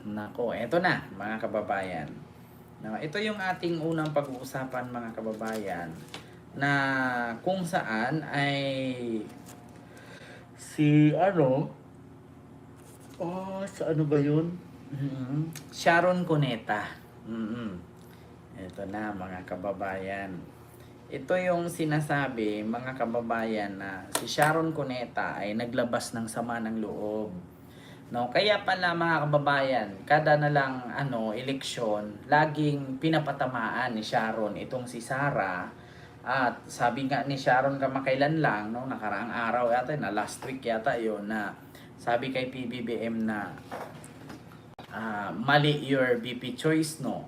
Nako, eto na mga kababayan. No, ito yung ating unang pag-uusapan mga kababayan na kung saan ay si ano, sa ano ba yun? Sharon Cuneta. Ito na mga kababayan. Ito yung sinasabi mga kababayan na si Sharon Cuneta ay naglabas ng sama ng loob. No, kaya pala mga kababayan, kada na lang eleksyon, laging pinapatamaan ni Sharon itong si Sara. At sabi nga ni Sharon kamakailan lang, no, nakaraang araw yata, na last week yata yon, na sabi kay PBBM na mali your BP choice, no.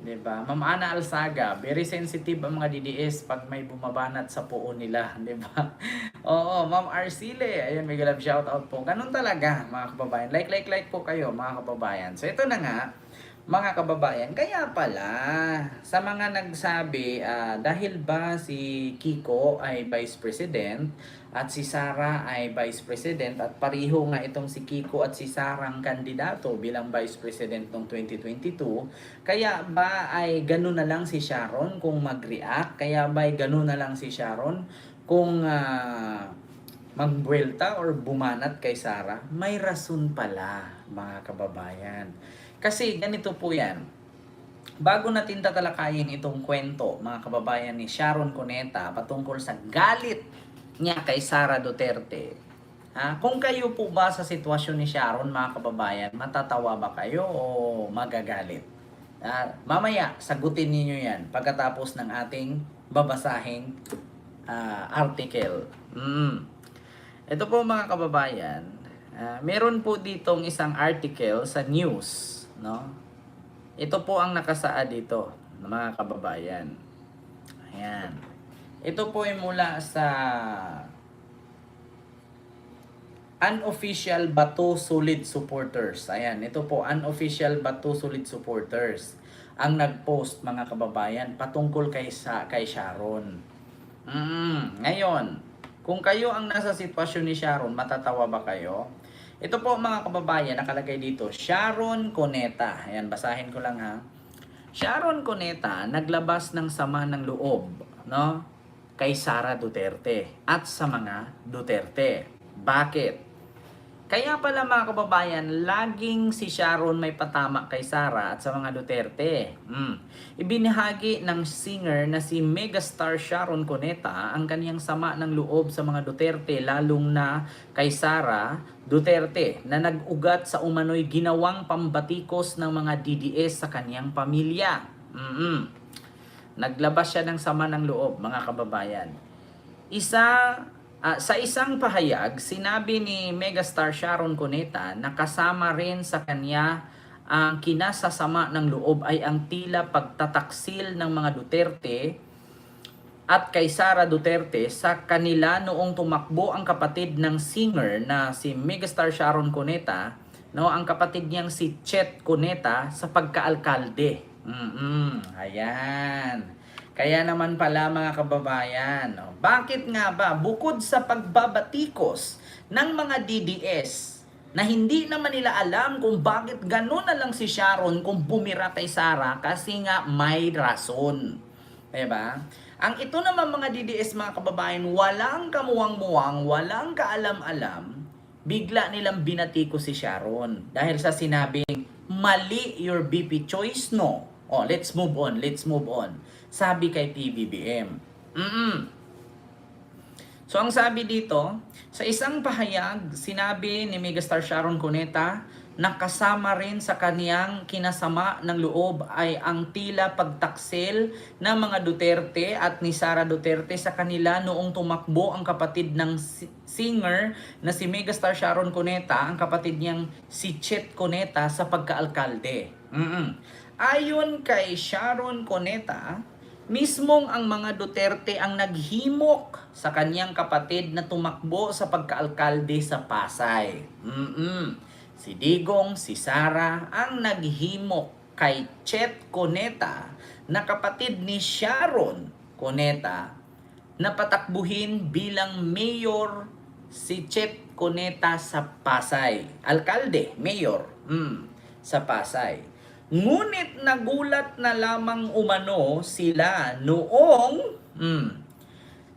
Diba? Ma'am Ana Alsaga, very sensitive ang mga DDS pag may bumabanat sa puo nila, diba? Oo, Ma'am Arcile, ayun, may love shout out po. Ganun talaga, mga kababayan. Like po kayo, mga kababayan. So ito na nga, mga kababayan, kaya pala sa mga nagsabi, dahil ba si Kiko ay Vice President at si Sara ay Vice President at pareho nga itong si Kiko at si Sara ang kandidato bilang Vice President noong 2022, kaya ba ay gano'n na lang si Sharon kung mag-react? Kaya ba ay gano'n na lang si Sharon kung magbuelta or bumanat kay Sara? May rason pala, mga kababayan. Kasi ganito po yan. Bago natin tatalakayin itong kwento, mga kababayan, ni Sharon Cuneta patungkol sa galit niya kay Sara Duterte. Kung kayo po ba sa sitwasyon ni Sharon, mga kababayan, matatawa ba kayo o magagalit? Mamaya, sagutin niyo yan pagkatapos ng ating babasahing article. Ito po mga kababayan, meron po ditong isang article sa news, no? Ito po ang nakasaad dito, mga kababayan. Ayan. Ito po ay mula sa Unofficial Bato Solid Supporters. Ayan, ito po, Unofficial Bato Solid Supporters ang nag-post, mga kababayan, patungkol kay Sharon. Ngayon, kung kayo ang nasa sitwasyon ni Sharon, matatawa ba kayo? Ito po mga kababayan, nakalagay dito, Sharon Cuneta. Ayan, basahin ko lang ha. Sharon Cuneta naglabas ng sama ng loob, no, kay Sara Duterte at sa mga Duterte. Bakit? Kaya pala mga kababayan, laging si Sharon may patama kay Sara at sa mga Duterte. Ibinahagi ng singer na si megastar Sharon Cuneta ang kaniyang sama ng loob sa mga Duterte, lalong na kay Sara Duterte na nag-ugat sa umano'y ginawang pambatikos ng mga DDS sa kaniyang pamilya. Naglabas siya ng sama ng loob, mga kababayan. Sa isang pahayag, sinabi ni megastar Sharon Cuneta na kasama rin sa kanya ang kinasasama ng loob ay ang tila pagtataksil ng mga Duterte at kay Sara Duterte sa kanila noong tumakbo ang kapatid ng singer na si megastar Sharon Cuneta, no, ang kapatid niyang si Chet Cuneta sa pagkaalkalde. Ayan. Kaya naman pala mga kababayan, no, bakit nga ba bukod sa pagbabatikos ng mga DDS na hindi naman nila alam kung bakit gano'n na lang si Sharon kung bumira kay Sara, kasi nga may rason. Diba? Ang ito naman mga DDS, mga kababayan, walang kamuwang-muwang, walang kaalam-alam, bigla nilang binatiko si Sharon dahil sa sinabing mali your BP choice, no? Let's move on. Sabi kay PBBM. So ang sabi dito, sa isang pahayag, sinabi ni megastar Sharon Cuneta na kasama rin sa kaniyang kinasama ng loob ay ang tila pagtaksil ng mga Duterte at ni Sara Duterte sa kanila noong tumakbo ang kapatid ng singer na si megastar Sharon Cuneta, ang kapatid niyang si Chet Cuneta sa pagkaalkalde. Ayon kay Sharon Cuneta, mismong ang mga Duterte ang naghimok sa kaniyang kapatid na tumakbo sa pagkaalkalde sa Pasay. Si Digong, si Sara ang naghimok kay Chet Cuneta na kapatid ni Sharon Cuneta na patakbuhin bilang mayor si Chet Cuneta sa Pasay. Alkalde, mayor, sa Pasay. Ngunit nagulat na lamang umano sila noong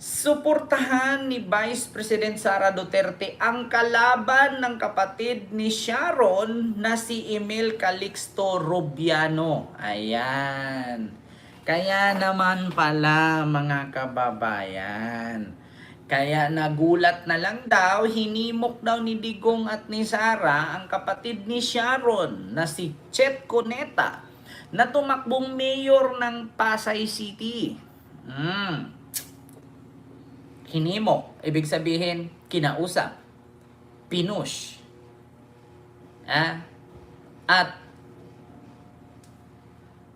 suportahan ni Vice President Sara Duterte ang kalaban ng kapatid ni Sharon na si Emil Calixto Rubiano. Ayan. Kaya naman pala mga kababayan. Kaya nagulat na lang daw, hinimok daw ni Digong at ni Sara ang kapatid ni Sharon na si Chet Cuneta na tumakbong mayor ng Pasay City. Hinimok, ibig sabihin, kinausap, pinush. At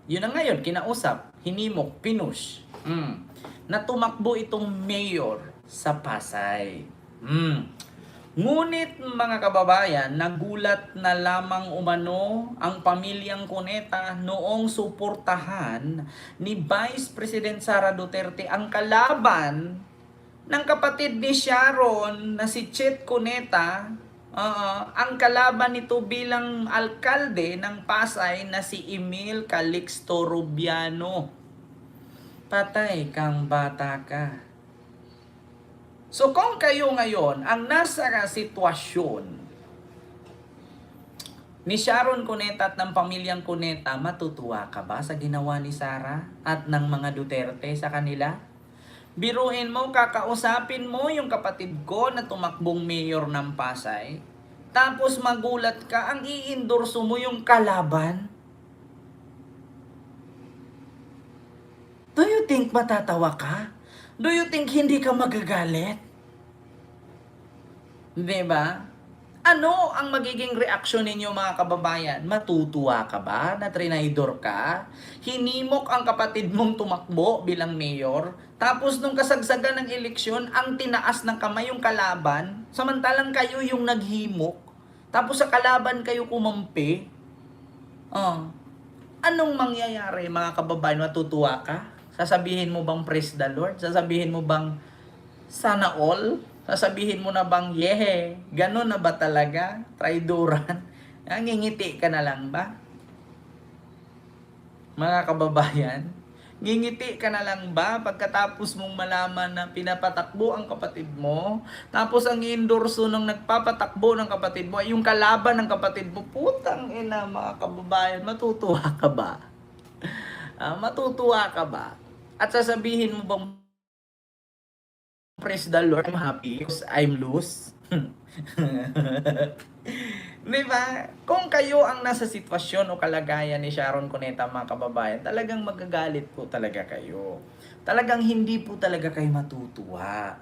yun na ngayon, kinausap, hinimok, pinush. Na tumakbo itong mayor sa Pasay. Ngunit mga kababayan, nagulat na lamang umano ang pamilyang Cuneta noong suportahan ni Vice President Sara Duterte ang kalaban ng kapatid ni Sharon na si Chet Cuneta, ang kalaban nito bilang alkalde ng Pasay na si Emil Calixto Rubiano. Patay kang bata ka. So kung kayo ngayon ang nasa sitwasyon ni Sharon Cuneta at ng pamilyang Cuneta, matutuwa ka ba sa ginawa ni Sara at ng mga Duterte sa kanila? Biruin mo, kakausapin mo yung kapatid ko na tumakbong mayor ng Pasay, tapos magulat ka, ang i-endorso mo yung kalaban? Do you think matatawa ka? Do you think hindi ka magagalit? Diba? Ano ang magiging reaksyon ninyo mga kababayan? Matutuwa ka ba na trinaydor ka? Hinimok ang kapatid mong tumakbo bilang mayor, tapos nung kasagsagan ng eleksyon, ang tinaas ng kamay yung kalaban, samantalang kayo yung naghimok, tapos sa kalaban kayo kumampi. Anong mangyayari mga kababayan? Matutuwa ka? Sasabihin mo bang praise the Lord? Sasabihin mo bang sana all? Sasabihin mo na bang yehe? Ganon na ba talaga? Traidoran? Ngingiti ka na lang ba? Mga kababayan, ngingiti ka na lang ba pagkatapos mong malaman na pinapatakbo ang kapatid mo? Tapos ang endorso nung nagpapatakbo ng kapatid mo ay yung kalaban ng kapatid mo. Putang ina mga kababayan, matutuwa ka ba? Matutuwa ka ba? At sasabihin mo bang praise the Lord, I'm happy because I'm loose? Diba? Kung kayo ang nasa sitwasyon o kalagayan ni Sharon Cuneta mga kababayan, talagang magagalit po talaga kayo. Talagang hindi po talaga kayo matutuwa.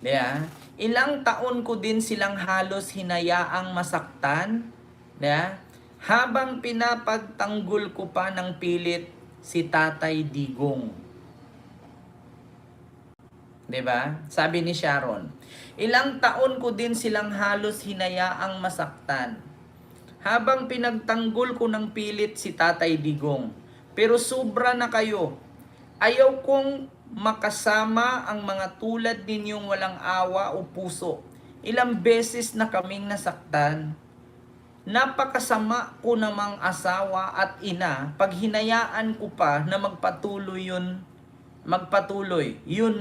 Diba? Ilang taon ko din silang halos hinayaang masaktan. Diba? Habang pinapagtanggol ko pa ng pilit si Tatay Digong. 'Di ba? Sabi ni Sharon, ilang taon ko din silang halos hinayaang masaktan habang pinagtanggol ko ng pilit si Tatay Digong. Pero sobra na kayo. Ayaw kong makasama ang mga tulad ninyong walang awa o puso. Ilang beses na kaming nasaktan. Napakasama ko namang asawa at ina pag hinayaan ko pa na magpatuloy yun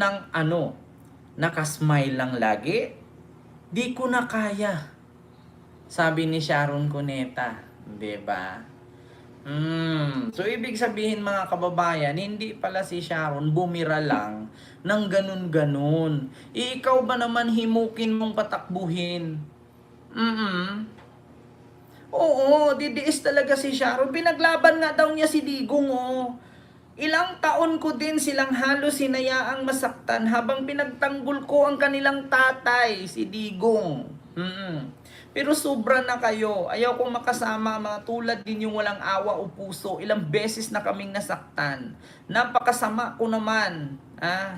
ng nakasmile lang lagi. Di ko na kaya. Sabi ni Sharon Cuneta, 'di ba? So ibig sabihin mga kababayan, hindi pala si Sharon bumira lang ng ganun-ganun. Ikaw ba naman himukin mong patakbuhin? Oo, didiis talaga si Sharon. Pinaglaban nga daw niya si Digong, Ilang taon ko din silang halos hinayaang masaktan habang pinagtanggol ko ang kanilang tatay, si Digong. Pero sobra na kayo. Ayaw kong makasama mga tulad din yung walang awa o puso. Ilang beses na kaming nasaktan. Napakasama ko naman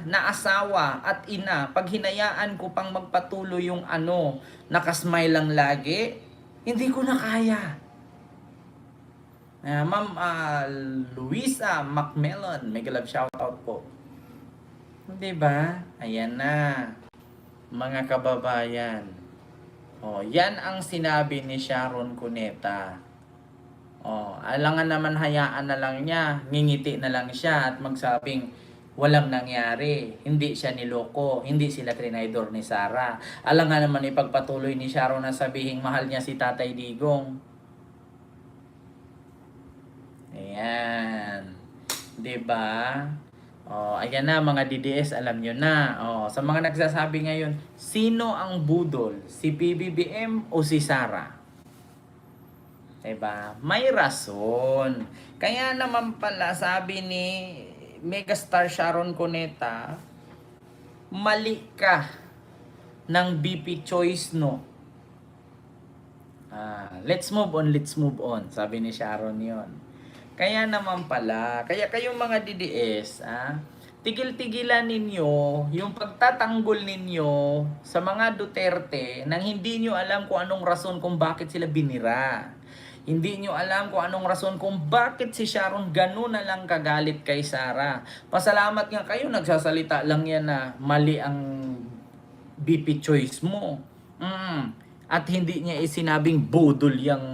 na asawa at ina. Pag hinayaan ko pang magpatuloy yung nakasmile lang lagi, hindi ko na kaya. Ma'am Luisa Macmillan, mega love shoutout po. Diba? Ayan na, mga kababayan. Oh, yan ang sinabi ni Sharon Cuneta. Oh, alangan naman hayaan na lang niya, ngingiti na lang siya at magsabing walang nangyari, hindi siya niloko, hindi sila trinidor ni Sarah. Alangan naman ipagpatuloy ni Sharon na sabihing mahal niya si Tatay Digong. Ayan. 'Di ba? Oh, ayan na mga DDS, alam nyo na. Oh, sa mga nagsasabi ngayon, sino ang budol? Si PBBM o si Sarah? Diba? May rason. Kaya naman pala sabi ni Megastar Sharon Cuneta, mali ka ng BP choice no. Let's move on, let's move on. Sabi ni Sharon yon. Kaya naman pala, kaya kayong mga DDS, tigil-tigilan ninyo yung pagtatanggol ninyo sa mga Duterte nang hindi nyo alam kung anong rason kung bakit sila binira. Hindi nyo alam kung anong rason kung bakit si Sharon gano'n na lang kagalit kay Sarah. Pasalamat nga kayo, nagsasalita lang yan na mali ang BP choice mo. At hindi niya isinabing budol yung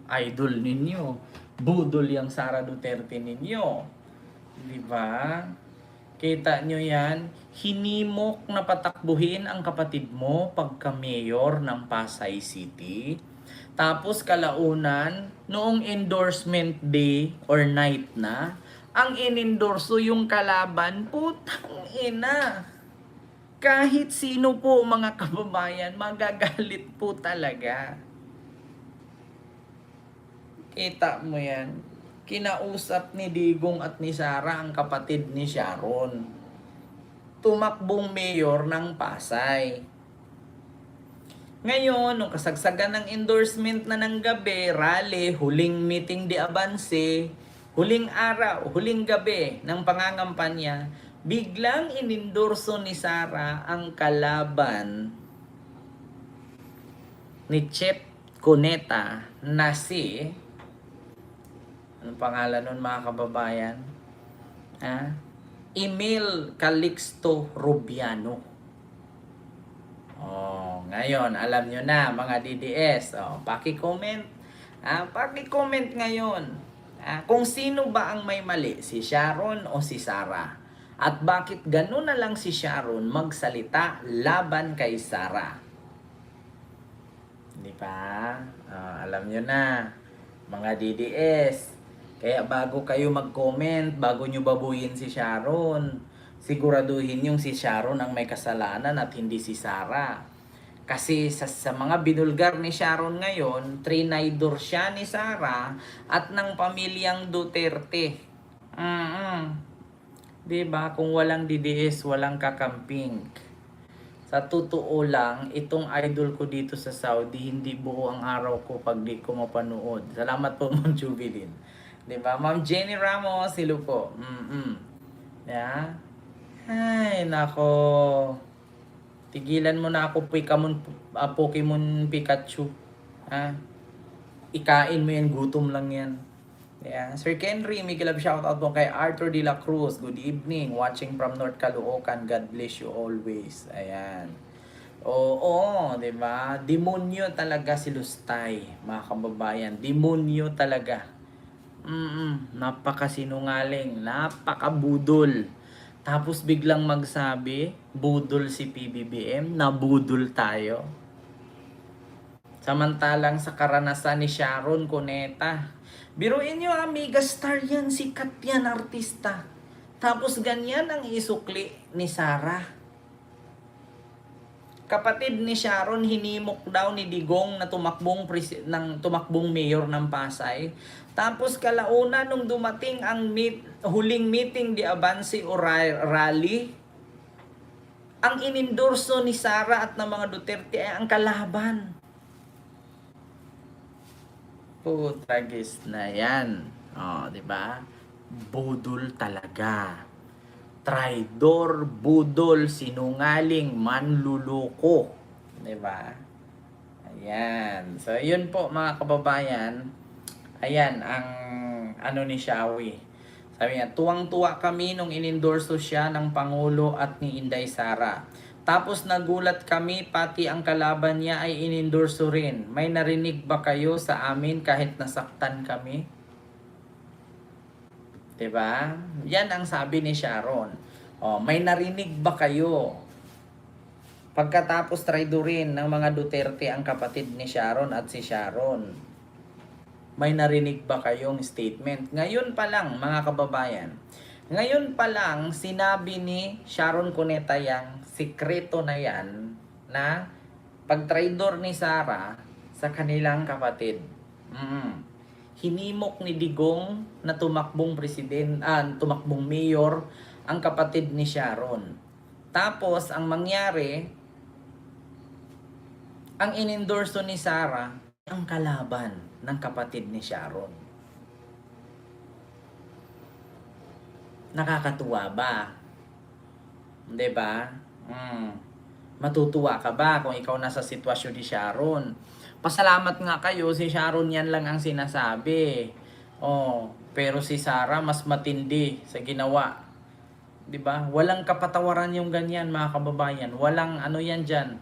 idol ninyo. Budol yung Sara Duterte ninyo. Di ba? Kita nyo yan? Hinimok na patakbuhin ang kapatid mo pagka mayor ng Pasay City. Tapos kalaunan, noong endorsement day or night na, ang inendorso yung kalaban, putang ina. Kahit sino po mga kababayan, magagalit po talaga. Kita mo yan. Kinausap ni Digong at ni Sarah ang kapatid ni Sharon. Tumakbong mayor ng Pasay. Ngayon, nung kasagsagan ng endorsement na ng gabi, rally, huling meeting de avance, huling araw, huling gabi ng pangangampanya, biglang inendorso ni Sarah ang kalaban ni Chep Cuneta na si, anong pangalan nun mga kababayan? Emil Calixto Rubiano. Oh, ngayon, alam nyo na mga DDS. Oh, paki-comment. Paki-comment ngayon. Kung sino ba ang may mali, si Sharon o si Sarah? At bakit gano'n na lang si Sharon magsalita laban kay Sarah? Di ba? Alam nyo na, mga DDS. Kaya bago kayo mag-comment, bago nyo babuyin si Sharon, siguraduhin yung si Sharon ang may kasalanan at hindi si Sarah. Kasi sa mga binulgar ni Sharon ngayon, trinidor siya ni Sarah at ng pamilyang Duterte. Diba? Kung walang DDS, walang kakamping. Sa totoo lang, itong idol ko dito sa Saudi, hindi buo ang araw ko pag di ko mapanood. Salamat po, Ma'am Jubilin. Diba? Ma'am Jenny Ramos, silo po. Yeah? Ay, nako. Tigilan mo na ako, Pokemon Pikachu. Ikain mo yan, gutom lang yan. Yeah. Sir Kenry, may kilab shoutout po kay Arthur De La Cruz. Good evening, watching from North Caloocan. God bless you always. Ayan. Oo, di ba? Demonyo talaga si Lustay, mga kababayan. Demonyo talaga. Napakasinungaling, napakabudol. Tapos biglang magsabi, budol si PBBM, nabudol tayo. Samantalang sa karanasan ni Sharon Cuneta, biruin nyo, megastar yan, sikat yan, artista. Tapos ganyan ang isukli ni Sarah. Kapatid ni Sharon, hinimok daw ni Digong na tumakbong mayor ng Pasay. Tapos kalauna nung dumating ang huling meeting di avance o rally, ang inendorso ni Sarah at ng mga Duterte ay ang kalaban. Putagis na yan. Di ba? Budol talaga. Traidor, budol, sinungaling, manluloko. Di ba? Ayan. So, yun po mga kababayan. Ayan, ang ano ni Shawi. Sabi niya, tuwang-tuwa kami nung inendorso siya ng Pangulo at ni Inday Sara. Tapos nagulat kami, pati ang kalaban niya ay inendorso rin. May narinig ba kayo sa amin kahit nasaktan kami? 'Di ba? Yan ang sabi ni Sharon. Oh, may narinig ba kayo? Pagkatapos traidorin ng mga Duterte ang kapatid ni Sharon at si Sharon, may narinig ba kayong statement? Ngayon pa lang, mga kababayan, ngayon pa lang sinabi ni Sharon Cuneta yang sikreto na yan na pag-traidor ni Sara sa kanilang kapatid. Hinimok ni Digong na tumakbong tumakbong mayor ang kapatid ni Sharon. Tapos ang mangyari, ang inendorso ni Sara ang kalaban ng kapatid ni Sharon. Nakakatuwa ba? 'Di ba? Matutuwa ka ba kung ikaw nasa sitwasyon ni Sharon? Pasalamat nga kayo, si Sharon yan lang ang sinasabi. Oh, pero si Sara mas matindi sa ginawa. 'Di ba? Walang kapatawaran yung ganyan, mga kababayan. Walang ano yan diyan.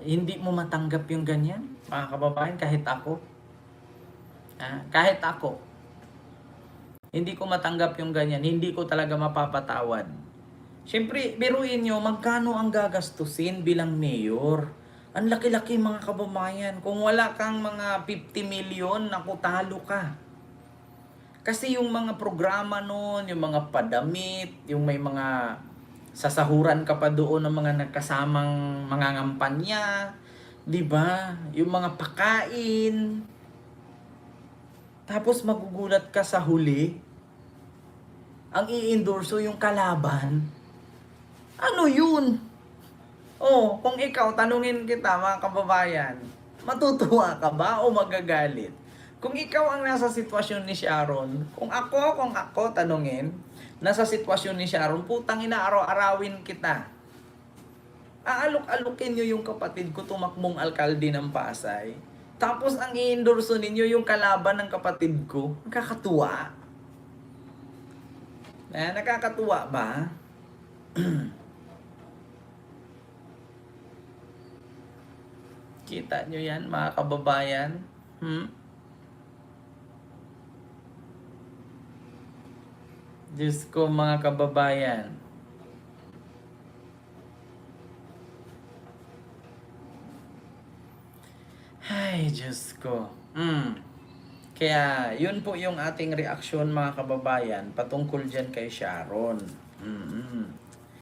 Hindi mo matanggap yung ganyan, mga kababayan, kahit ako. Kahit ako. Hindi ko matanggap yung ganyan. Hindi ko talaga mapapatawad. Siyempre, biruin nyo, magkano ang gagastusin bilang mayor? Ang laki-laki, mga kababayan. Kung wala kang mga 50 million, naku, talo ka. Kasi yung mga programa noon, yung mga padamit, yung may mga sasahuran ka pa doon ng mga nagkasamang mga ngampanya, 'di ba? Yung mga pakain. Tapos magugulat ka sa huli, ang i-endorso yung kalaban. Ano 'yun? Oh, kung ikaw tanungin kita, mga kababayan, matutuwa ka ba o magagalit? Kung ikaw ang nasa sitwasyon ni Sharon, kung ako tanungin, nasa sitwasyon ni Sharon, putang ina, araw-arawin kita. Aalok-alukin nyo yung kapatid ko tumakbong alkalde ng Pasay. Tapos ang i-endorso ninyo yung kalaban ng kapatid ko. Nakakatuwa. Nakakatuwa ba? Kita nyo yan, mga kababayan? Diyos ko, mga kababayan. Ay, Diyos ko. Kaya, yun po yung ating reaksyon, mga kababayan, patungkol dyan kay Sharon.